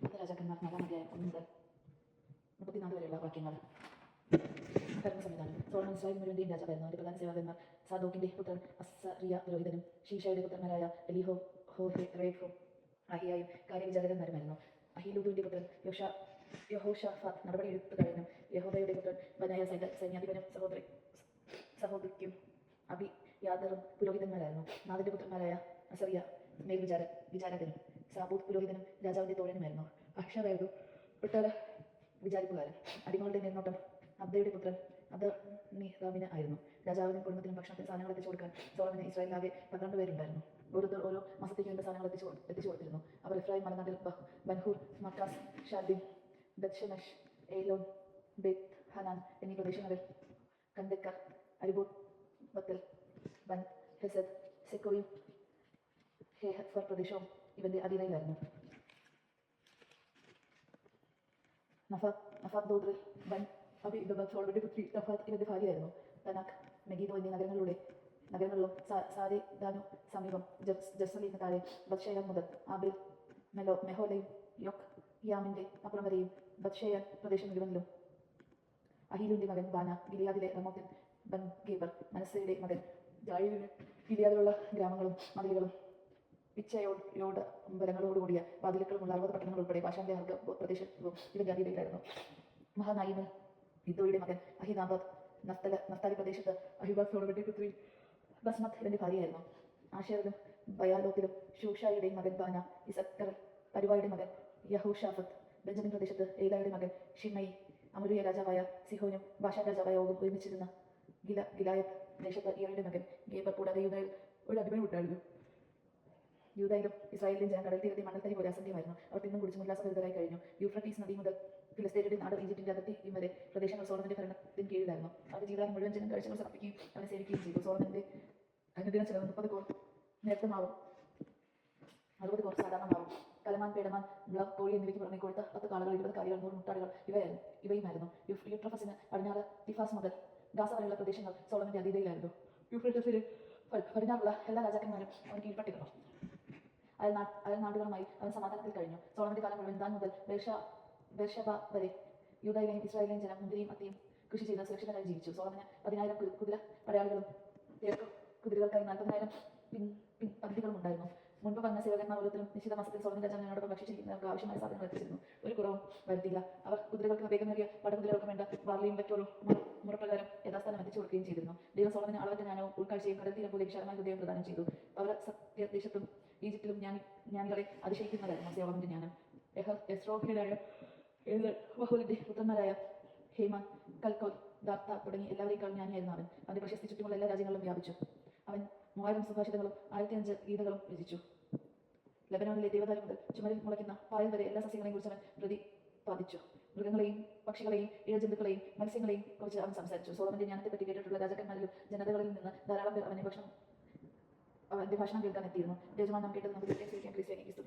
പത്ത് രാജാക്കന്മാർ 4-ാം അധ്യായം 1 മുതൽ 34 വരെയുള്ള വാക്യങ്ങൾ. ഭരണ സംവിധാനം. സോളമൻ ഇസ്രായേൽ മുഴുവൻ്റെയും രാജാവായിരുന്നു. അവൻ്റെ പ്രധാന സേവകന്മാർ സാദോക്കിൻ്റെ പുത്രൻ അസറിയ പുരോഹിതനും ഷീഷയുടെ പുത്രന്മാരായ എലിഹോ റേഫും അഹിയായും കാര്യവിചാരകന്മാരുമായിരുന്നു. അഹീലൂബിൻ്റെ പുത്രൻ യഹോഷാഫാത്ത് നടപടി എടുത്തു കഴിഞ്ഞു. യഹോദയുടെ പുത്രൻ ബനായ സൈന്യാധിപനും സഹോദരിക്കും അബിയാദറും പുരോഹിതന്മാരായിരുന്നു. നാദിന്റെ പുത്രന്മാരായ അസറിയ വിചാരകനും സാബൂത്ത് പുരോഹിതനും രാജാവിന്റെ തോഴനുമായിരുന്നു. അഹ്ഷാവേദു കൊട്ടാര വിചാരിപ്പുകാരൻ. അടിമകളുടെ മേൽനോട്ടം അബ്ദയുടെ പുത്രൻ അദോനിറാമിന് ആയിരുന്നു. രാജാവിനും കുടുംബത്തിനും ഭക്ഷണത്തിന് സാധനങ്ങൾ എത്തിച്ചു കൊടുക്കാൻ സോളമന് ഇസ്രായേലിലാകെ 12 പേരുണ്ടായിരുന്നു. ഓരോരുത്തർ ഓരോ മാസത്തേക്ക് വേണ്ട സാധനങ്ങൾ എത്തിച്ചു കൊടുത്തിരുന്നു. അവർ എഫ്രായിം മലനാട്ടിൽ ബൻഹൂർ, മക്കാസ്, ഷാദിം, ബത്ഷെമഷ്, ഏലോൻ, ബേത്ത് ഹനാൻ എന്നീ പ്രദേശങ്ങളിൽ കന്ദക്ക, അരിബോത്ത്, ബത്തൽ, ബൻ ഹെസദ്, സെക്കോയും ഹേഹത്ഫർ പ്രദേശവും ഇവന്റെ അധീനയിലായിരുന്നു. നഫാത്ത് ദോദ്രിൽ ബൻ സോളമന്റെ പുത്രി നഫാത്ത് ഇവന്റെ ഭാര്യയായിരുന്നു. തനാക്ക്, മെഗീദോ എന്നീ നഗരങ്ങളിലും സാരേദാനു സമീപം ജെറുസലേമിന് താഴെ ബത്ഷേയാൻ മുതൽ ആബേൽ മെഹോലയും യാമിന്റെ അപ്പുറം വരെയും ബത്ഷേയാൻ പ്രദേശം മുഴുവനിലും അഹീലൂന്റെ മകൻ ബാന ഗിലിയാദിലെ റമോത്തിൽ ബൻ ഗേബർ മനസ്സയുടെ മകൻ ജായിലിന് ഗിലിയാദിലുള്ള ഗ്രാമങ്ങളും മതിലുകളും പിച്ചയോടമ്പലങ്ങളോടുകൂടിയ വാതിലുകളുമുള്ള 60 പട്ടണങ്ങൾ ഉൾപ്പെടെ ബാശാന്റെ അർഗ പ്രദേശവും ഇവന്റെ അധീനയിലായിരുന്നു. മഹാനായിമ് ഇദ്ദോയുടെ മകൻ അഹിനാബാദ് നഫ്താലി പ്രദേശത്ത് അഹിബാദ് സോളമന്റെ പുത്രി ബസ്മത്ത് ഇവന്റെ ഭാര്യയായിരുന്നു. ആശേറിലും ബയാലോത്തിലും ഷൂഷായിയുടെയും മകൻ ബാന, ഇസക്കറിൽ പരുവായുടെ മകൻ യഹോഷാഫത്ത്, ബെഞ്ചമിൻ പ്രദേശത്ത് ഏലായുടെ മകൻ ഷിമയി, അമൂരിയ രാജാവായ സിഹോനും ബാഷാൻ രാജാവായ ഓഗും ഒരുമിച്ചിരുന്ന ഗിലായത് ദേശത്ത് ഇയയുടെ മകൻ ഗേബർ. കൂടാതെ യൂദയിൽ ഒരു അടിമയും ഉണ്ടായിരുന്നു. യൂദയിലും ഇസ്രായേലിലും ജനം കടൽ തീരത്തെ മണൽത്തരി പോലെ അസംഖ്യമായിരുന്നു. അവർ തിന്നും കുടിച്ചും ഉല്ലാസഭരിതരായി കഴിഞ്ഞു. യൂഫ്രട്ടീസ് നദി മുതൽ ഫിലിസ്തീനയുടെ നാട് ഈജിപ്തിന്റെ അതിർത്തിയും വരെ പ്രദേശങ്ങൾ സോളമന്റെ ഭരണത്തിന് കീഴിലായിരുന്നു. അവരുടെ ജീവിതകാലം മുഴുവൻ ജനം കാഴ്ചകൾ സമർപ്പിക്കുകയും അവനെ സേവിക്കുകയും ചെയ്തു. സോളമന്റെ അനുദിന ചെലവ് 30 കോർ നേർത്ത മാവും 60 കോർ സാധാരണ മാവും, കലമാൻ, പേടമാൻ, മ്ലവ്, കോഴി എന്നിവയ്ക്ക് പുറമെ കൊഴുത്ത 10 കാളകൾ, 20 കാലികൾ, 100 മുട്ടാടുകൾ ഇവയുമായിരുന്നു. യൂട്രഫസിന് പടിഞ്ഞാറ് തിഫാസ് മുതൽ ഗാസ വരെയുള്ള പ്രദേശങ്ങൾ സോളമന്റെ അധീനതയിലായിരുന്നു. യൂഫ്രട്ടീസിന് പടിഞ്ഞാറുള്ള എല്ലാ രാജാക്കന്മാരും അവന് കീഴ്പ്പെട്ടിരുന്നു. അയൽനാടുകളുമായി അവൻ സമാധാനത്തിൽ കഴിഞ്ഞു. സോളമന്റെ കാലം മുഴുവൻ ദാൻ മുതൽ ബേർഷബ വരെ യൂദയിലെയും ഇസ്രായേലിലെയും ജനം മുന്തിരിയും അത്തിയും കൃഷി ചെയ്ത് സുരക്ഷിതരായി ജീവിച്ചു. സോളമന് 10,000 കുതിര പടയാളികളും തേക്ക് കുതിരകൾക്കായി 40,000 പന്തികളും ഉണ്ടായിരുന്നു. മുൻപ് വന്ന സേവകന്മാർ ഓരോരുത്തരും നിശ്ചിത മാസത്തിൽ സോളമൻ രാജാവിനോടൊപ്പം ഭക്ഷിച്ചിരിക്കുന്നവർക്ക് ആവശ്യമായ സാധനങ്ങൾ എത്തിച്ചിരുന്നു. ഒരു കുറവും വരുത്തിയില്ല. അവർ കുതിരകൾക്ക് വേഗമേറിയ പടകുതിരകൾക്ക് വേണ്ട ബാർലിയും വെറ്റോളും മുറപ്രകാരം യഥാസ്ഥാനം എത്തിച്ചു കൊടുക്കുകയും ചെയ്തിരുന്നു. ദൈവം സോളമന് അളവറ്റ ജ്ഞാനവും ഉൾക്കാഴ്ചയും കടൽ തീരം പോലെ വിശാലമായ ഹൃദയം പ്രദാനം ചെയ്തു. അവർ സത്യദേശത്തും ഈജിപ്തിലും ജ്ഞാനികളെ അതിശയിക്കുന്നതായിരുന്നു സോളമന്റെ ജ്ഞാനം. എസ്രോഹ്യരായ മഹൂലിന്റെ പുത്രന്മാരായ ഹേമാൻ, കൽക്കോൽ, ദാർത്ത തുടങ്ങി എല്ലാവരേക്കാൾ ജ്ഞാനിയായിരുന്നു അവൻ. അവന്റെ പ്രശസ്തി ചുറ്റുമുള്ള എല്ലാ രാജ്യങ്ങളിലും വ്യാപിച്ചു. അവൻ 3000 സുഭാഷിതങ്ങളും 1005 ഗീതകളും രചിച്ചു. ലബനോനിലെ ദേവദാരു മുതൽ ചുമരിൽ മുളയ്ക്കുന്ന പായൽ വരെ എല്ലാ സസ്യങ്ങളെയും കുറിച്ച് അവൻ പ്രതിപാദിച്ചു. മൃഗങ്ങളെയും പക്ഷികളെയും ഇഴജന്തുക്കളെയും മത്സ്യങ്ങളെയും കുറിച്ച് അവൻ സംസാരിച്ചു. സോളമന്റെ ജ്ഞാനത്തെപ്പറ്റി കേട്ടിട്ടുള്ള രാജാക്കന്മാരിലും ജനതകളിൽ നിന്ന് ധാരാളം പേർ അവന്റെ ഭാഷണം കേൾക്കാൻ എത്തിയിരുന്നു. യജമാനം കേട്ടത് നമുക്ക്